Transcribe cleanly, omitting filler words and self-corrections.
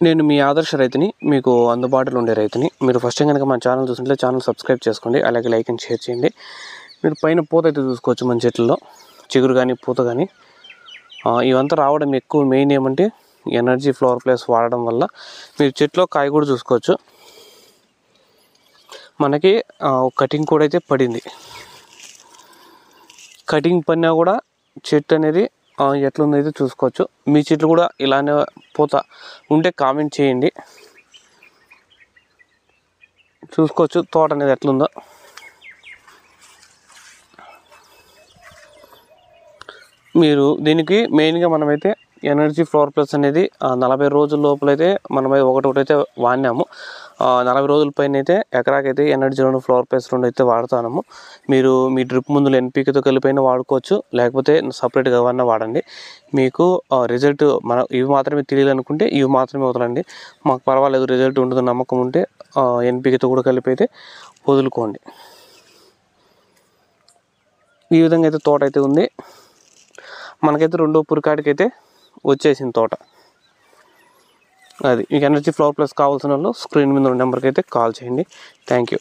నేను మీ ఆదర్శ రైతుని, మీకు అందుబాటులో ఉండే రైతుని. మీరు ఫస్ట్ టైం కనుక మన ఛానల్ చూస్తుంటే ఛానల్ సబ్స్క్రైబ్ చేసుకోండి, అలాగే లైక్ అండ్ షేర్ చేయండి. మీరు పైన పూత అయితే చూసుకోవచ్చు, మన చెట్లలో చిగురు కానీ పూత కానీ ఇవంతా రావడం ఎక్కువ మెయిన్ ఏమంటే ఎనర్జీ ఫ్లవర్ ప్లస్ వాడడం వల్ల. మీరు చెట్లో కాయ కూడా చూసుకోవచ్చు, మనకి కటింగ్ కూడా అయితే పడింది. కటింగ్ పడినా కూడా చెట్టు అనేది ఎట్లుందైతే చూసుకోవచ్చు. మీ చెట్లు కూడా ఇలానే పూత ఉంటే కామెంట్ చేయండి, చూసుకోవచ్చు తోట అనేది ఎట్లుందో. మీరు దీనికి మెయిన్గా మనమైతే ఎనర్జీ ఫ్లవర్ ప్లస్ అనేది 40 రోజుల లోపలైతే మనమైతే ఒకటైతే వాడినాము. 40 రోజుల పైన అయితే ఎకరాకైతే ఎనర్జీ 2 ఫ్లవర్ ప్లస్ 2 అయితే వాడుతాము. మీరు మీ డ్రిప్ మందులు ఎన్పికతో కలిపైనా వాడుకోవచ్చు, లేకపోతే సపరేట్గా ఏమన్నా వాడండి. మీకు రిజల్ట్ ఇవి మాత్రమే తెలియాలనుకుంటే ఇవి మాత్రమే వదలండి. మాకు పర్వాలేదు రిజల్ట్ ఉంటుంది నమ్మకం ఉంటే ఎన్పికతో కూడా కలిపి అయితే వదులుకోండి. ఈ విధంగా అయితే తోట అయితే ఉంది. మనకైతే 2వ పురికాడికైతే వచ్చేసింది తోట. అది మీకు ఎనర్జీ ఫ్లవర్ ప్లస్ కావాల్సిన వాళ్ళు స్క్రీన్ మీద ఉన్న నెంబర్కి అయితే కాల్ చేయండి. Thank you.